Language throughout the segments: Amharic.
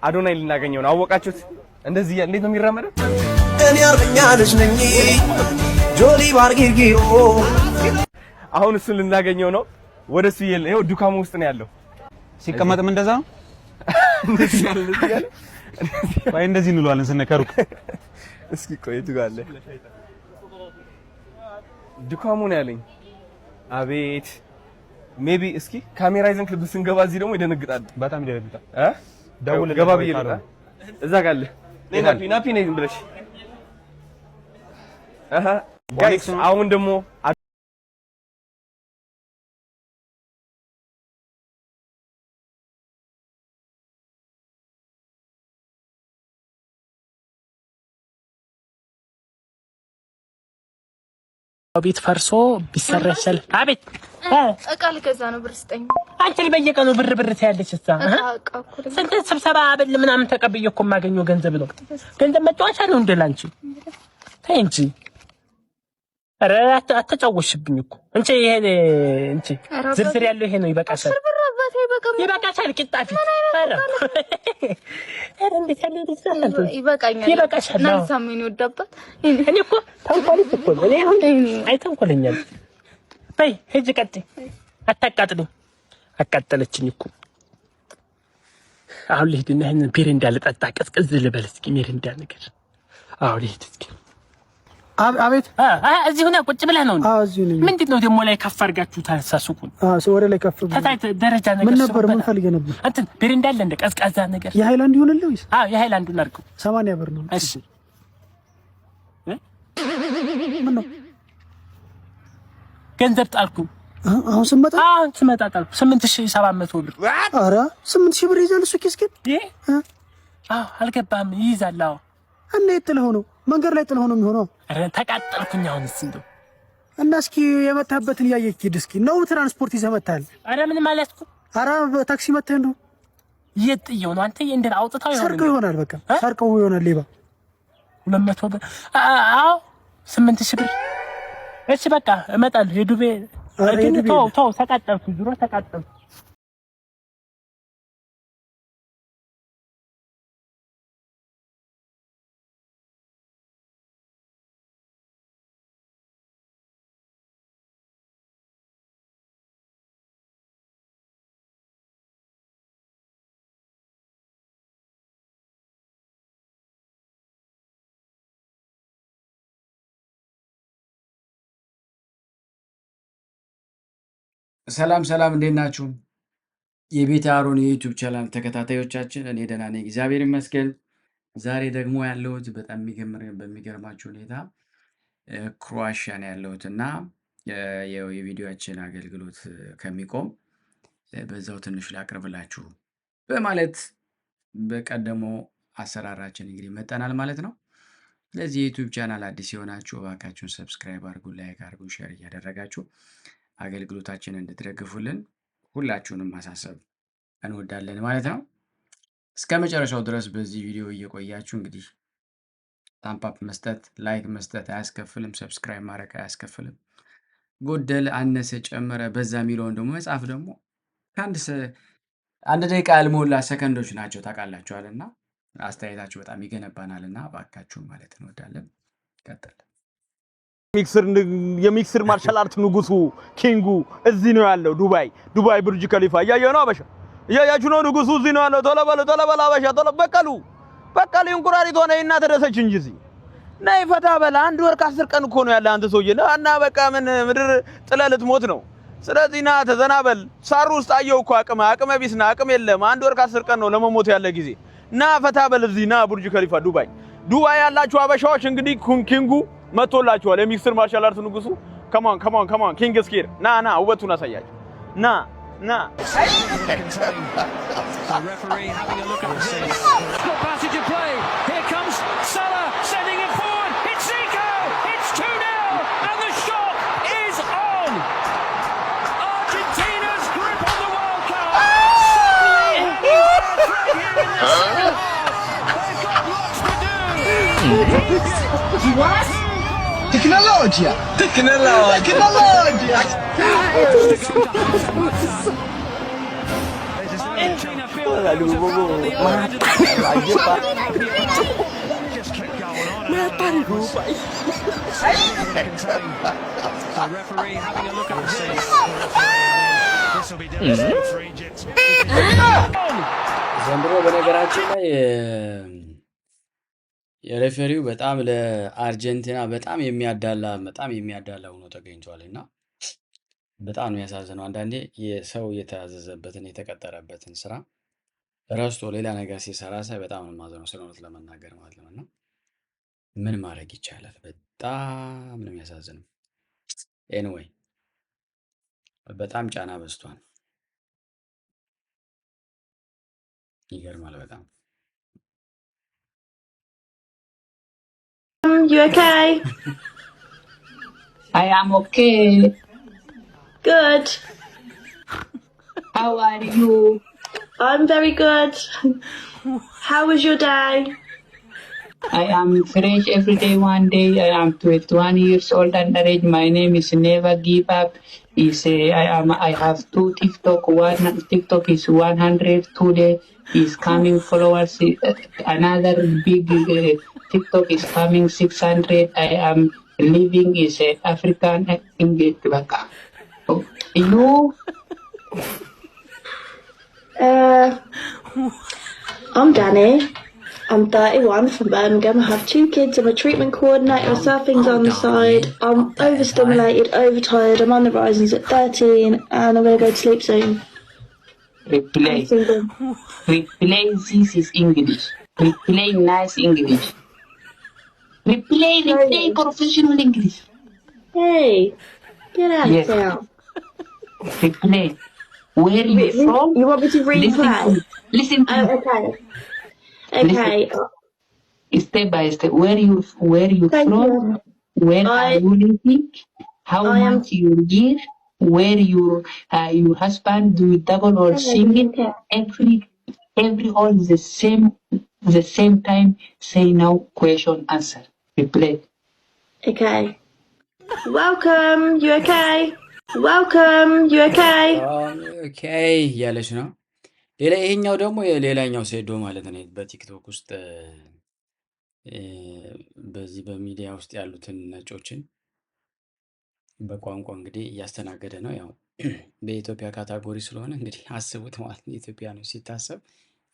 አዶናይ ልናገኘው ነው። አወቃችሁት? እንደዚህ እንዴት ነው የሚራመደው? እኔ አርበኛ ልጅ ነኝ ጆሊ ባርጊጊሮ። አሁን እሱን ልናገኘው ነው። ወደሱ ይኸው ዱካሙ ውስጥ ነው ያለው። ሲቀመጥም እንደዛ ነው። እንደዚህ ያለ ወይ እንደዚህ እንለዋለን ስነከሩክ። እስኪ ቆይቱ ጋር አለ ዱካሙ ነው ያለኝ። አቤት ሜቢ እስኪ ካሜራ ይዘን ክብ ስንገባ እዚህ ደግሞ ይደነግጣል። በጣም ይደነግጣል። ደውል ገባ ብዬ ልጣ እዛ ጋር አለ። ናፒ ነኝ ብለሽ ጋይስ አሁን ደግሞ ቤት ፈርሶ ቢሰራ ይችላል። አቤት እቃ ልገዛ ነው። ብር ስጠኝ። አንቺ በየቀኑ ብር ታያለሽ። ስንት ስብሰባ አበል ምናምን ተቀብዬ እኮ የማገኘው ገንዘብ ነው። ገንዘብ መጫወቻ ነው እንደ ላንቺ። ተይ እንጂ ኧረ አትጫወሽብኝ እኮ እንጂ ይሄ እንጂ ዝርዝር ያለው ይሄ ነው። ይበቃሻል፣ ይበቃሻል። ቂጣፊ ኧረ እንዴት ያለ ልጅ ይበቃኛል፣ ይበቃሻል። ናንሳምን ይወዳባት። እኔ እኮ ተንኮልሽ እኮ ነው። እኔ አሁን አይተንኮለኛል። በይ ሂጂ ቀጥይ። አታቃጥልኝ። አቃጠለችኝ እኮ። አሁን ልሂድና ይሄንን ቢሬንዳ ልጠጣ፣ ቀዝቀዝ ልበል እስኪ ሜሪንዳ ነገር። አሁን ልሂድ እስኪ። አቤት እዚህ ሆነ ቁጭ ብለህ ነው? አዎ እዚህ ነኝ። ምንድነው ደግሞ ላይ ከፍ አድርጋችሁ ታሳሱቁን? ወደ ላይ ከፍ ታታይ ደረጃ ነገር ምን ነበር? ምን ፈልገህ ነበር? እንትን ቢሬንዳ አለ እንደ ቀዝቃዛ ነገር። የሃይላንድ ይሆንልህ ወይስ? የሃይላንዱን አድርገው። 80 ብር ነው። እሺ ምን ነው ገንዘብ ጣልኩ። አሁን ስመጣ ጣልኩ 8700 ብር። ኧረ 8000 ብር ይዛል እሱ ኪስ ግን? አልገባህም? ይይዛል። አዎ። እና የት ጥለኸው ነው? መንገድ ላይ ጥለኸው ነው የሚሆነው? ኧረ ተቃጠልኩኝ። አሁንስ እንደው እና እስኪ የመታበትን ያየህ ሂድ እስኪ። ነው ትራንስፖርት ይዘህ መታል? ኧረ ምንም አልያዝኩም። ኧረ በታክሲ መተህ እንደው የት ጥየው ነው አንተ? እንዴት አውጥታው ይሆናል? ሰርቀው ይሆናል። በቃ ሰርቀው ይሆናል ሌባ። 200 ብር። አዎ 8000 ብር። እሺ በቃ እመጣለሁ። የዱቤ ግን ተው ተቃጠልኩ። ዙሮ ተቃጠልኩ። ሰላም እንዴት ናችሁ? የቤተ አሮን የዩቲዩብ ቻናል ተከታታዮቻችን፣ እኔ ደህና ነኝ እግዚአብሔር ይመስገን። ዛሬ ደግሞ ያለሁት በጣም በሚገርማችሁ ሁኔታ ክሮአሺያ ነው ያለሁት እና የቪዲዮአችን አገልግሎት ከሚቆም በዛው ትንሽ ላቅርብላችሁ በማለት በቀደመው አሰራራችን እንግዲህ መጠናል ማለት ነው። ለዚህ የዩቲዩብ ቻናል አዲስ የሆናችሁ እባካችሁን ሰብስክራይብ አድርጉ፣ ላይክ አድርጉ፣ ሼር እያደረጋችሁ አገልግሎታችንን እንድትደግፉልን ሁላችሁንም ማሳሰብ እንወዳለን ማለት ነው። እስከ መጨረሻው ድረስ በዚህ ቪዲዮ እየቆያችሁ እንግዲህ ታምፓፕ መስጠት፣ ላይክ መስጠት አያስከፍልም፣ ሰብስክራይብ ማድረግ አያስከፍልም። ጎደለ፣ አነሰ፣ ጨመረ፣ በዛ የሚለውን ደግሞ መጻፍ ደግሞ አንድ ደቂቃ ያልሞላ ሰከንዶች ናቸው ታውቃላችኋልና አስተያየታችሁ በጣም ይገነባናልና እባካችሁን ማለት እንወዳለን። ቀጥል። የሚክስር ማርሻል አርት ንጉሱ ኪንጉ እዚህ ነው ያለው። ዱባይ ብርጅ ከሊፋ እያየሁ ነው። አበሻ እያያችሁ ነው። ንጉሱ እዚህ ነው ያለው። ቶሎ በል አበሻ ቶሎ በቀሉ እንቁራሪት ሆነ እና ተደሰች እንጂ እዚህ ነይ ፈታ በል። አንድ ወር ከ10 ቀን እኮ ነው ያለ አንተ ሰውዬ እና በቃ ምን ምድር ጥለህ ልትሞት ነው። ስለዚህ ና ተዘናበል። ሳሩ ውስጥ አየሁ እኮ አቅመ ቢስ ነህ፣ አቅም የለም። አንድ ወር ከ10 ቀን ነው ለመሞት ያለ ጊዜ። ና ፈታ በል እዚህ ና ብርጅ ከሊፋ ዱባይ ያላችሁ አበሻዎች እንግዲህ ኪንጉ መጥቶላችኋል። የሚክስር ማርሻል አርት ንጉሱ ከማን ኪንግ ስኬር ና ውበቱን አሳያችሁ። ና What? Tecnologia! ዘንድሮ በነገራችን ላይ የሬፈሪው በጣም ለአርጀንቲና በጣም የሚያዳላ ሆኖ ተገኝቷልና በጣም ነው ያሳዝነው። አንዳንዴ የሰው የተያዘዘበትን የተቀጠረበትን ስራ ረስቶ ሌላ ነገር ሲሰራ ሳይ በጣም ነው የማዝነው፣ ስለሆነ ለመናገር ማለት ነው። እና ምን ማድረግ ይቻላል? በጣም ነው የሚያሳዝነው። ኤኒዌይ በጣም ጫና በዝቷል። ይገርማል በጣም። You okay? I am okay. Good. How are you? I'm very good. How was your day? I am fresh every day. One day I am 21 years old underage. My name is Never Give Up. I have 2 TikTok. One TikTok is 100. Today is coming followers. Another big TikTok is coming 600. I am living is African English. You? I'm Danny. I'm 31 from Birmingham. I have 2 kids. I'm a treatment coordinator. I sell things on the side. I'm overstimulated, overtired. I'm on the risings at 13 and I'm going to go to sleep soon. Replay. This is English. Replay nice English. Replay professional English. Hey, get out of town. Replay. Where you from? You want me to replay? Listen to me. Okay. Okay. Step by step. Where you Thank from? you. Where are you living? How much you give? Where your husband do double or single? Every all the same time. Say now question answer. Replay. Okay. Welcome. You okay? Welcome. You okay? Okay እያለች ነው። ይሄኛው ደግሞ ሌላኛው ሴዶ ማለት ነው። በቲክቶክ ውስጥ በዚህ በሚዲያ ውስጥ ያሉትን ነጮችን በቋንቋ እንግዲህ እያስተናገደ ነው። ያው በኢትዮጵያ ካታጎሪ ስለሆነ እንግዲህ አስቡት ማለት ነው። ኢትዮጵያ ነው ሲታሰብ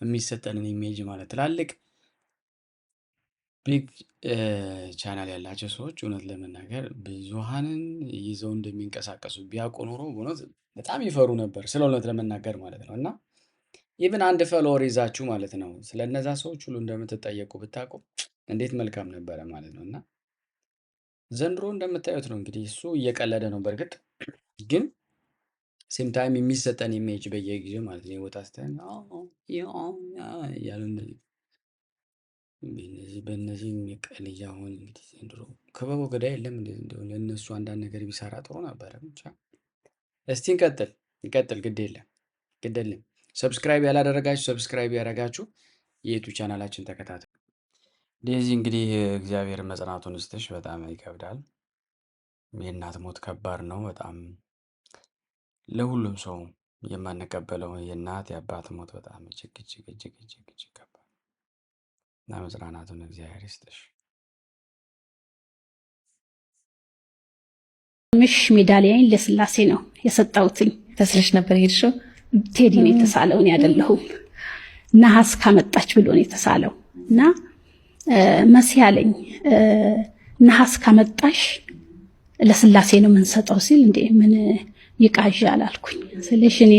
የሚሰጠንን ኢሜጅ ማለት ትላልቅ ቢግ ቻናል ያላቸው ሰዎች እውነት ለመናገር ብዙሃንን ይዘው እንደሚንቀሳቀሱ ቢያውቁ ኖሮ በጣም ይፈሩ ነበር፣ ስለእውነት ለመናገር ማለት ነው። እና ኢቭን አንድ ፎሎወር ይዛችሁ ማለት ነው ስለነዛ ሰዎች ሁሉ እንደምትጠየቁ ብታውቁ እንዴት መልካም ነበረ ማለት ነው። እና ዘንድሮ እንደምታዩት ነው እንግዲህ እሱ እየቀለደ ነው። በእርግጥ ግን ሴም ታይም የሚሰጠን ኢሜጅ በየጊዜው ማለት ነው ወጣስተን ያሉ በእነዚህ የሚቀልያ አሁን እንግዲህ ዘንድሮ ክበቦ ገዳይ የለም እንደው ለእነሱ አንዳንድ ነገር ቢሰራ ጥሩ ነበረ። ብቻ እስቲ እንቀጥል። ግድ የለም ሰብስክራይብ ያላደረጋችሁ ሰብስክራይብ ያደረጋችሁ የዩቲዩብ ቻናላችን ተከታተሉ። እንደዚህ እንግዲህ እግዚአብሔር መጽናቱን ይስጥሽ። በጣም ይከብዳል። የእናት ሞት ከባድ ነው በጣም ለሁሉም ሰው የማንቀበለው የእናት የአባት ሞት በጣም እጅግ ከባድ እና መጽናናቱን እግዚአብሔር ይስጥሽ። ምሽ ሜዳሊያዬን ለስላሴ ነው የሰጠሁትኝ። ተስለሽ ነበር ሄድሽው? ቴዲ ነው የተሳለው፣ እኔ አይደለሁም። ነሐስ ካመጣች ብሎ ነው የተሳለው እና መሲ አለኝ ነሐስ ካመጣሽ ለስላሴ ነው የምንሰጠው ሲል እንዴ ምን ይቃዣል አልኩኝ። ስለሽ እኔ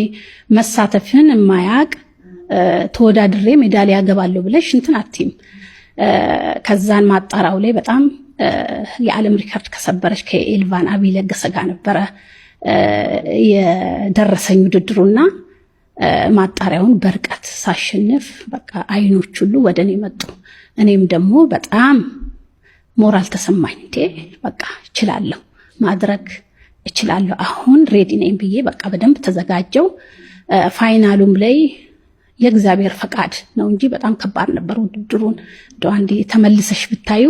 መሳተፍን የማያቅ ተወዳድሬ ሜዳሊያ ገባለሁ ብለሽ እንትን አትይም። ከዛን ማጣራው ላይ በጣም የዓለም ሪከርድ ከሰበረች ከኤልቫን አቢለገሰ ጋር ነበረ የደረሰኝ ውድድሩና ማጣሪያውን በርቀት ሳሸንፍ በቃ አይኖች ሁሉ ወደኔ መጡ። እኔም ደግሞ በጣም ሞራል ተሰማኝ። እንዴ በቃ እችላለሁ፣ ማድረግ እችላለሁ፣ አሁን ሬዲ ነኝ ብዬ በቃ በደንብ ተዘጋጀው። ፋይናሉም ላይ የእግዚአብሔር ፈቃድ ነው እንጂ በጣም ከባድ ነበር ውድድሩን። እንደው አንዴ ተመልሰሽ ብታዩ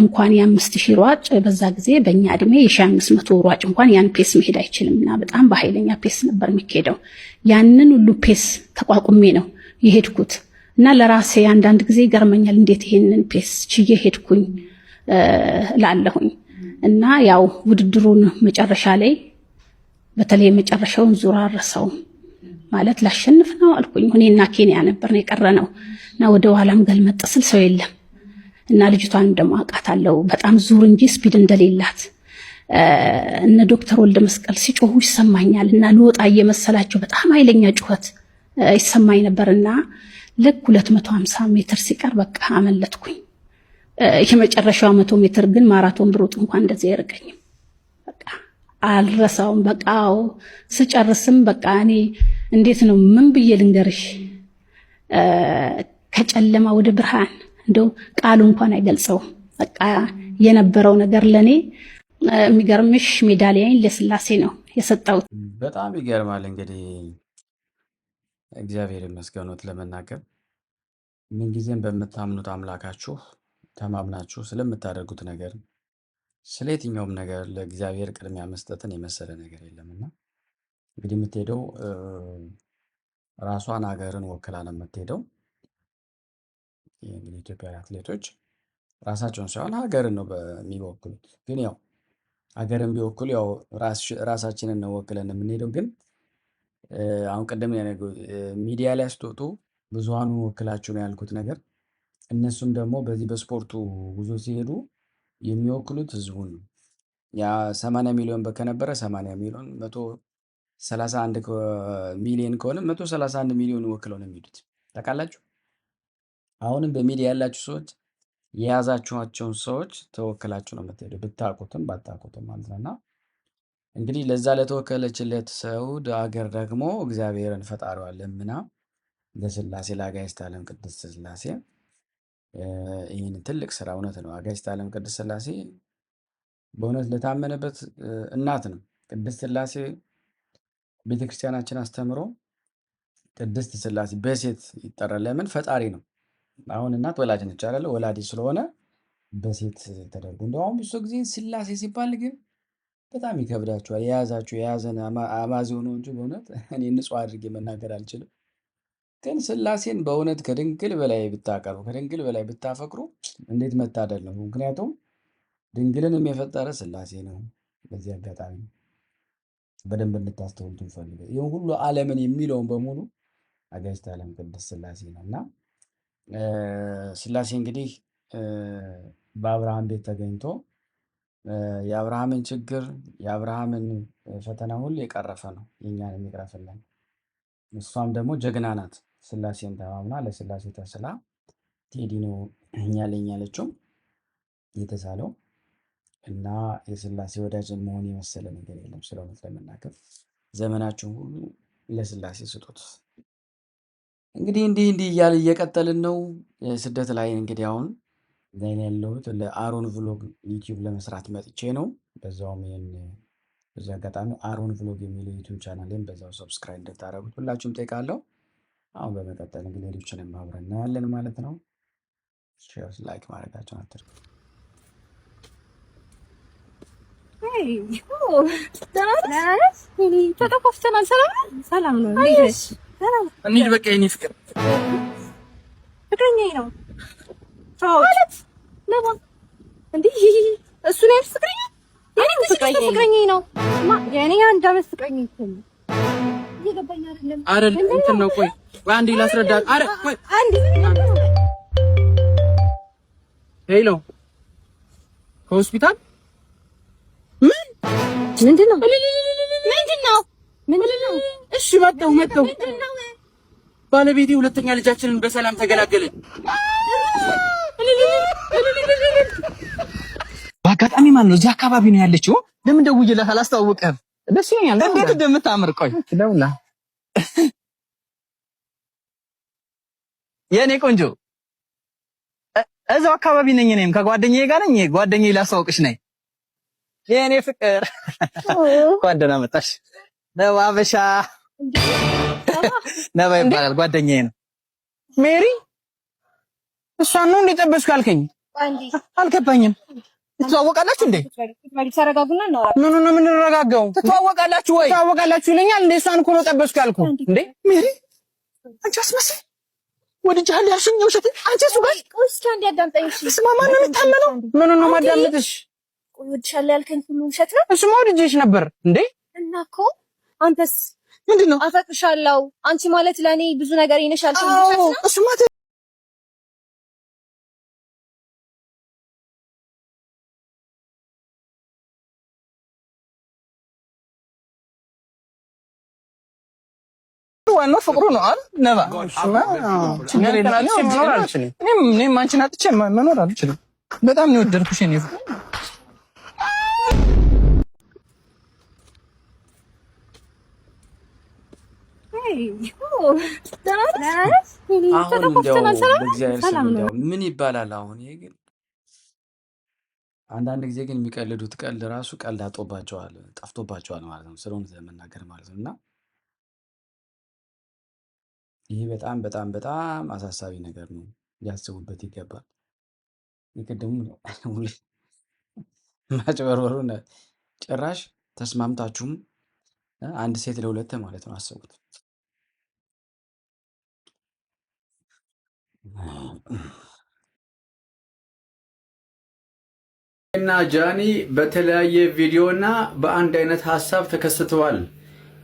እንኳን የ5000 ሯጭ በዛ ጊዜ በእኛ እድሜ የ1500 ሯጭ እንኳን ያን ፔስ መሄድ አይችልምና በጣም በኃይለኛ ፔስ ነበር የሚሄደው። ያንን ሁሉ ፔስ ተቋቁሜ ነው የሄድኩት እና ለራሴ አንዳንድ ጊዜ ይገርመኛል እንዴት ይሄንን ፔስ ችዬ ሄድኩኝ ላለሁኝ። እና ያው ውድድሩን መጨረሻ ላይ በተለይ መጨረሻውን ዙር አረሰው ማለት ላሸንፍ ነው አልኩኝ። እኔና ኬንያ ነበርን የቀረነው እና ወደ ኋላም ገልመጥ ስል ሰው የለም እና ልጅቷን ደሞ አውቃታለሁ በጣም ዙር እንጂ ስፒድ እንደሌላት እነ ዶክተር ወልደ መስቀል ሲጮሁ ይሰማኛል እና ልወጣ እየመሰላቸው በጣም ኃይለኛ ጩኸት ይሰማኝ ነበርና ልክ 250 ሜትር ሲቀር በቃ አመለጥኩኝ። የመጨረሻው 100 ሜትር ግን ማራቶን ብሮጥ እንኳን እንደዚህ አይርቀኝም። በቃ አልረሳውም። በቃው ስጨርስም በቃ እኔ እንዴት ነው ምን ብዬ ልንገርሽ ከጨለማ ወደ ብርሃን እንደው ቃሉ እንኳን አይገልጸውም። በቃ የነበረው ነገር ለኔ የሚገርምሽ ሜዳሊያዬን ለስላሴ ነው የሰጠሁት። በጣም ይገርማል። እንግዲህ እግዚአብሔር ይመስገኖት ለመናገር ምን ጊዜም በምታምኑት አምላካችሁ ተማምናችሁ ስለምታደርጉት ነገር ስለ የትኛውም ነገር ለእግዚአብሔር ቅድሚያ መስጠትን የመሰለ ነገር የለምና እንግዲህ የምትሄደው ራሷን ሀገርን ወክላ ነው የምትሄደው። እንግዲህ ኢትዮጵያ አትሌቶች ራሳቸውን ሳይሆን ሀገርን ነው በሚወክሉት። ግን ያው ሀገርን ቢወክሉ ያው ራሳችንን ነው ወክለን የምንሄደው። ግን አሁን ቀደም ሚዲያ ላይ ስትወጡ ብዙሃኑን ወክላችሁ ነው ያልኩት ነገር እነሱም ደግሞ በዚህ በስፖርቱ ጉዞ ሲሄዱ የሚወክሉት ህዝቡን ነው። ያ 80 ሚሊዮን ከነበረ 80 ሚሊዮን 131 ሚሊዮን ከሆነ 131 ሚሊዮን ወክለው ነው የሚሄዱት። ታውቃላችሁ። አሁንም በሚዲያ ያላችሁ ሰዎች የያዛችኋቸውን ሰዎች ተወክላችሁ ነው የምትሄዱ ብታውቁትም ባታውቁትም ማለት ነውና እንግዲህ ለዛ ለተወከለችለት ሰውድ ሀገር ደግሞ እግዚአብሔርን ፈጣሪዋን ለምና ለስላሴ ለአጋዕዝተ ዓለም ቅድስት ስላሴ ይህን ትልቅ ስራ እውነት ነው። አጋዕዝተ ዓለም ቅድስት ስላሴ በእውነት ለታመነበት እናት ነው። ቅድስት ስላሴ ቤተክርስቲያናችን አስተምሮ ቅድስት ስላሴ በሴት ይጠራል። ለምን? ፈጣሪ ነው። አሁን እናት ወላጅ ነች አይደለ? ወላዲ ስለሆነ በሴት ተደርጎ እንደውም ብዙ ጊዜ ስላሴ ሲባል ግን በጣም ይከብዳቸዋል። የያዘን አማዚው ነው እንጂ በእውነት እኔ ንጹህ አድርጌ መናገር አልችልም። ግን ስላሴን በእውነት ከድንግል በላይ ብታቀርቡ ከድንግል በላይ ብታፈቅሩ እንዴት መታደል ነው። ምክንያቱም ድንግልንም የፈጠረ ስላሴ ነው። በዚህ አጋጣሚ በደንብ እንድታስተውሉት እንፈልጋለን። ይህን ሁሉ ዓለምን የሚለውን በሙሉ አጋዕዝተ ዓለም ቅድስት ስላሴ ነው እና ስላሴ እንግዲህ በአብርሃም ቤት ተገኝቶ የአብርሃምን ችግር የአብርሃምን ፈተና ሁሉ የቀረፈ ነው። የእኛን የሚቀረፍልን እሷም ደግሞ ጀግና ናት። ስላሴን ተማምና ለስላሴ ተስላ ቴዲ ነው እኛለኝ ያለችው የተሳለው እና የስላሴ ወዳጅ መሆን የመሰለ ነገር የለም። ስለ እውነት ለመናገር ዘመናችሁን ሁሉ ለስላሴ ስጡት። እንግዲህ እንዲህ እያለ እየቀጠልን ነው። ስደት ላይ እንግዲህ አሁን ዛሬ ያለሁት ለአሮን ቭሎግ ዩቲዩብ ለመስራት መጥቼ ነው። በዛውም ይሄን በዚህ አጋጣሚ አሮን ቭሎግ የሚለው ዩቲዩብ ቻናልን በዛው ሰብስክራይብ እንድታደርጉት ሁላችሁም ጠይቃለሁ። አሁን በመቀጠል እንግዲህ ሌሎችንም አብረን እናያለን ማለት ነው። ሼር ላይክ ማድረጋችሁን አትርሱ። ሰላም ነው። እንሂድ በቃ የእኔ ፍቅር ፍቅረኛዬ ነው ማለት ለባ እንዴ እሱ ነው ፍቅረኛ ፍቅረኛዬ ነው የኔ አንድ አመት ፍቅረኛዬ ነው። እየገባኝ አይደለም እንትን ነው። ቆይ አንዴ ላስረዳ። አረ ቆይ አንዴ ሄሎ ከሆስፒታል ምንድነው? እሺ መጣሁ። ባለቤቴ ሁለተኛ ልጃችንን በሰላም ተገላገልን። በአጋጣሚ ማን ነው እዚህ አካባቢ ነው ያለችው? ለምን ደውዬላት አላስተዋወቀህም? ደስ ይለኛል። እንዴት እንደምታምር ቆይ ደውላ የኔ ቆንጆ እዛው አካባቢ ነኝ። እኔም ከጓደኛዬ ጋር ነኝ። ጓደኛዬ ላስተዋውቅሽ ነኝ። የኔ ፍቅር እንኳን ደህና መጣሽ። ለዋበሻ ነባ ይባላል ጓደኛዬ ነው። ሜሪ እሷን ነው እንደጠበስኩ ያልከኝ? አልገባኝም። ትተዋወቃላችሁ እንዴ? ተረጋጉና ነው። ምን ነው የምንረጋጋው? ትተዋወቃላችሁ ወይ? ትተዋወቃላችሁ ይለኛል እንዴ? እሷን እኮ ነው ጠበስኩ ያልኩ እንዴ? ሜሪ አንቺ አስመስል ወድጄሃለሁ ያልሽኝ ውሸት አንቺ እሱ ጋር እስኪ አንዴ አዳምጠኝ። እሺ ስማ፣ ማን ነው የምታመነው? ምን ነው ማዳምጥሽ? ወድጄሃለሁ ያልከኝ ሁሉ ውሸት ነው? እሱማ ወድጄሽ ነበር እንዴ? እና እኮ አንተስ ምንድነው? አፈቅርሻለሁ አንቺ ማለት ለኔ ብዙ ነገር ይነሻል ሁሉ ውሸት ነው? እሱማ ዋናው ፍቅሩ ነው አይደል? ነባ ችግር የለም። መኖር አልችልም። እኔም አንቺን አጥቼ መኖር አልችልም። በጣም ነው የወደድኩሽ እኔ። ምን ይባላል አሁን? ይሄ ግን አንዳንድ ጊዜ ግን የሚቀልዱት ቀልድ ራሱ ቀልድ ጠፍቶባቸዋል ማለት ነው። ስለሆነ ለመናገር ማለት ነውና ይሄ በጣም በጣም በጣም አሳሳቢ ነገር ነው። ሊያስቡበት ይገባል። ይቀደሙ ማጭበርበሩን ጭራሽ ተስማምታችሁም አንድ ሴት ለሁለት ማለት ነው። አስቡት። እና ጃኒ በተለያየ ቪዲዮና በአንድ አይነት ሐሳብ ተከስተዋል።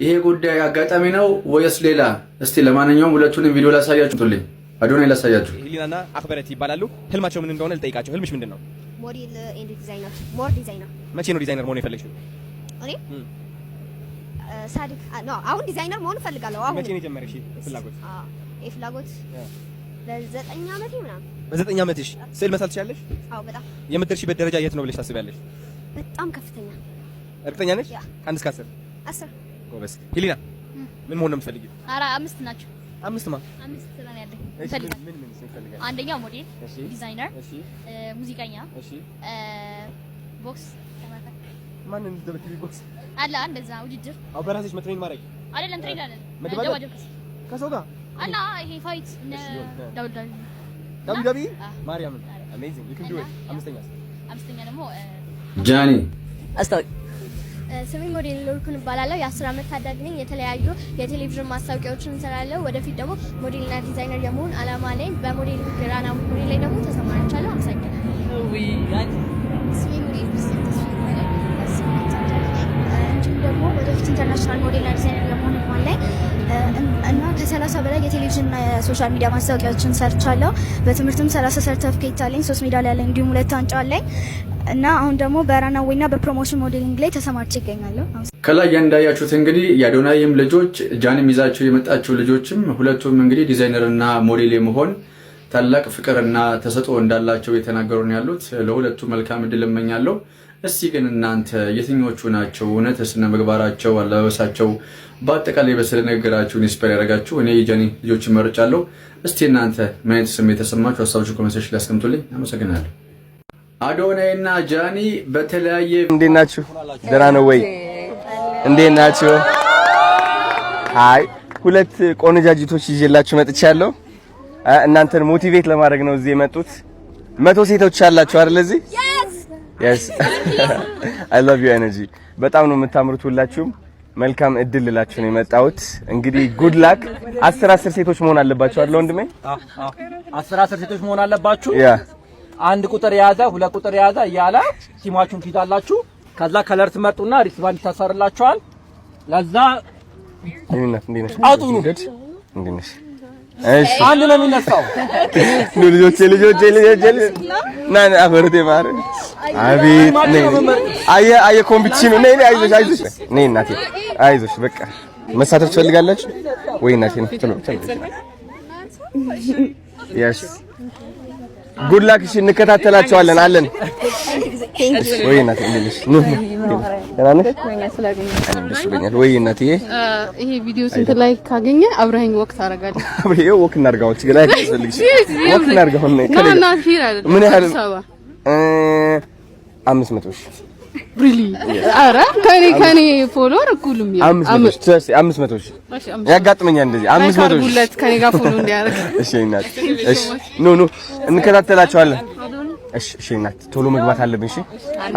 ይሄ ጉዳይ አጋጣሚ ነው ወይስ ሌላ? እስቲ ለማንኛውም ሁለቱንም ቪዲዮ ላሳያችሁ። ቱልኝ አዶናይ ላሳያችሁ። ሂሊናና አክበረት ይባላሉ። ህልማቸው ምን እንደሆነ ልጠይቃቸው። ህልምሽ ምንድነው? ሞዴል ኤንድ ዲዛይነር። ሞር ዲዛይነር። መቼ ነው ዲዛይነር መሆን የፈለግሽው? እኔ ሳዲቅ ነው። አሁን ዲዛይነር መሆን እፈልጋለሁ። አሁን መቼ ነው የጀመረሽ ፍላጎት? ፍላጎት በ9 ዓመቴ ምናምን። በ9 ዓመትሽ ስዕል መሳል ትችያለሽ? አዎ በጣም። የምትደርሺበት ደረጃ የት ነው ብለሽ ታስቢያለሽ? በጣም ከፍተኛ። እርግጠኛ ነሽ? ከአንድ እስከ 10? 10። ጎበዝ። ሂሊና ምን መሆን ነው የምትፈልጊው? ኧረ 5 ናቸው። 5 ማ 5 ነው ያለኝ። ምን ትፈልጋለሽ? አንደኛው ሞዴል፣ ዲዛይነር፣ ሙዚቀኛ፣ ቦክስ ተማታ። ማን እንደበትሪ ቦክስ አላ እንደዛ ውድድር። አው በራስሽ መትሬን ማድረግ አይደለም ትሬን አይደለም መደባደብ ከሰው ጋር አላ ይሄ ፋይት ዳቢ ማርያም አሜዚንግ ዩ ካን ዱ ኢት። አምስተኛ ደግሞ ጃኒ አስታውቂ። ስሜ ሞዴል ሎርኩን እባላለሁ። የ10 ዓመት ታዳጊ ነኝ። የተለያዩ የቴሌቪዥን ማስታወቂያዎችን እንሰራለሁ። ወደፊት ደግሞ ሞዴልና ዲዛይነር የመሆን አላማ ላይ በሞዴል ግራና ሞዴል ላይ ደግሞ ተሰማርቻለሁ። አመሰግናለሁ። ስሜ ሞዴል ደግሞ ወደፊት ኢንተርናሽናል ሞዴልና ዲዛይነር የመሆን አላማ ላይ እና ከ30 በላይ የቴሌቪዥንና የሶሻል ሚዲያ ማስታወቂያዎችን ሰርቻለሁ። በትምህርትም 30 ሰርቲፊኬት አለኝ፣ 3 ሜዳሊያ አለኝ፣ እንዲሁም 2 ዋንጫ አለኝ እና አሁን ደግሞ በራናዌይና በፕሮሞሽን ሞዴሊንግ ላይ ተሰማርቼ እገኛለሁ። ከላይ እንዳያችሁት እንግዲህ የአዶናይም ልጆች ጃኒም ይዛቸው የመጣቸው ልጆችም ሁለቱም እንግዲህ ዲዛይነርና ሞዴል የመሆን ታላቅ ፍቅርና ተሰጥኦ እንዳላቸው የተናገሩ ነው ያሉት። ለሁለቱ መልካም እድል እመኛለሁ። እስቲ ግን እናንተ የትኞቹ ናቸው እውነት ስነ ምግባራቸው፣ አለባበሳቸው፣ በአጠቃላይ በስለ ነገራችሁን ኢንስፓየር ያደረጋችሁ? እኔ የጃኒ ልጆችን መርጫለሁ። እስቲ እናንተ ምን አይነት ስሜት የተሰማችሁ ሀሳባችሁን ኮሜንት ሴክሽን ላይ አስቀምጡልኝ። አመሰግናለሁ። አዶናይና ጃኒ በተለያየ እንዴት ናችሁ? ደህና ነው ወይ? እንዴት ናችሁ? አይ ሁለት ቆነጃጅቶች ይዤላችሁ መጥቻለሁ። እናንተን ሞቲቬት ለማድረግ ነው እዚህ የመጡት። 100 ሴቶች አላችሁ አይደል እዚህ? yes I love your energy። በጣም ነው የምታምሩት ሁላችሁም። መልካም እድል ልላችሁ ነው የመጣሁት። እንግዲህ ጉድ ላክ። 10 ሴቶች መሆን አለባችሁ አይደል ወንድሜ? 10 ሴቶች መሆን አለባችሁ። አንድ ቁጥር የያዘ 2 ቁጥር የያዘ እያለ ቲማችሁን ትይዛላችሁ። ከዛ ከለር ትመርጡና ሪስባንድ ታሰርላችኋል። ለዛ እንዴት አውጡኑ እንዴት ነሽ? እሺ አንድ ነው የሚነሳው። ልጆቼ ና አፈርቴ ማር አቤት ነይ አየ ኮምፒቲሽን ነይ አይዞሽ ነይ እናቴ አይዞሽ። በቃ መሳተፍ ትፈልጋላችሁ ወይ እናቴ? ነው yes ጉድ ላክ። እሺ እንከታተላቸዋለን አለን ወይ እናቴ? እንዴሽ ነው ወይ እናቴ? ይሄ ቪዲዮ ስንት ላይክ ካገኘ አብረኸኝ ወክ ታረጋለህ? አብረኸኝ ወክ እናርጋው። እቺ ላይ ያስፈልግሽ ወክ እናርጋው። ምን ያህል 500 ሺህ ሪሊ ኧረ ከኔ ፎሎወር እኩልም ያ 500 ሺህ ያጋጥመኛል እንደዚህ 500 ሺህ ሁለት ከኔ ጋር ፎሎ እንዲያደርግ እሺ እናት እሺ ኑ እንከታተላቸዋለን እሺ እናት ቶሎ መግባት አለብን እሺ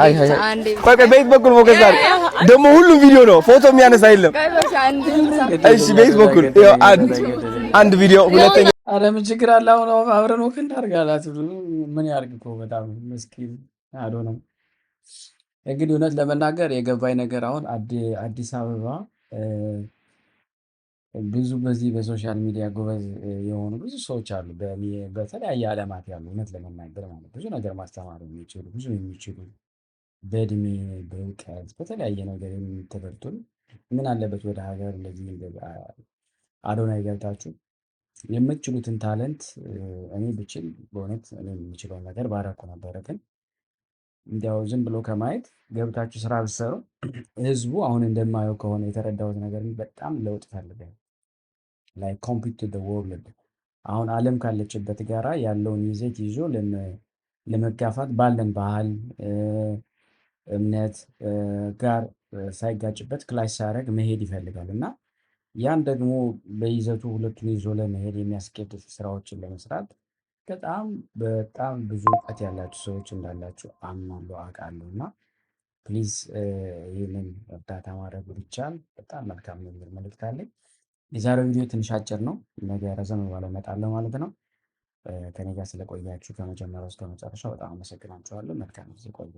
አይ ቆይ ቤት በኩል ሞገስ ዛሬ ደግሞ ሁሉም ቪዲዮ ነው ፎቶ የሚያነሳ የለም እሺ ቤት በኩል አንድ ቪዲዮ ሁለተኛ አረ ምን ችግር አለ አሁን አብረን ወክ እናድርጋላት ምን ያርግ እኮ በጣም ምስኪን አዶ ነው እንግዲህ እውነት ለመናገር የገባኝ ነገር አሁን አዲስ አበባ ብዙ በዚህ በሶሻል ሚዲያ ጎበዝ የሆኑ ብዙ ሰዎች አሉ በተለያየ ዓለማት ያሉ እውነት ለመናገር ማለት ብዙ ነገር ማስተማር የሚችሉ ብዙ የሚችሉ በእድሜ በእውቀት በተለያየ ነገር የሚተበርቱን ምን አለበት ወደ ሀገር እንደዚህ አዶናይ ገብታችሁ የምትችሉትን ታለንት እኔ ብችል በእውነት እኔ የምችለው ነገር ባረኩ ነበረ ግን እንዲያው ዝም ብሎ ከማየት ገብታችሁ ስራ ብትሰሩ ህዝቡ አሁን እንደማየው ከሆነ የተረዳሁት ነገር በጣም ለውጥ ፈልገው like compete to the world አሁን ዓለም ካለችበት ጋራ ያለውን ይዘት ይዞ ለመጋፋት ባለን ባህል እምነት ጋር ሳይጋጭበት ክላሽ ሳያደርግ መሄድ ይፈልጋል እና ያን ደግሞ በይዘቱ ሁለቱን ይዞ ለመሄድ የሚያስኬድ ስራዎችን ለመስራት በጣም ብዙ እውቀት ያላችሁ ሰዎች እንዳላችሁ አምናለሁ አውቃለሁ እና ፕሊዝ ይህንን እርዳታ ማድረግ ቢቻል በጣም መልካም ነው የሚል መልእክት አለኝ። የዛሬው ቪዲዮ ትንሽ አጭር ነው ነገ ረዘም ባለ እመጣለሁ ማለት ነው። ከኔ ጋር ስለቆያችሁ ከመጀመሪያው እስከ መጨረሻው በጣም አመሰግናችኋለሁ። መልካም ጊዜ ቆዩ።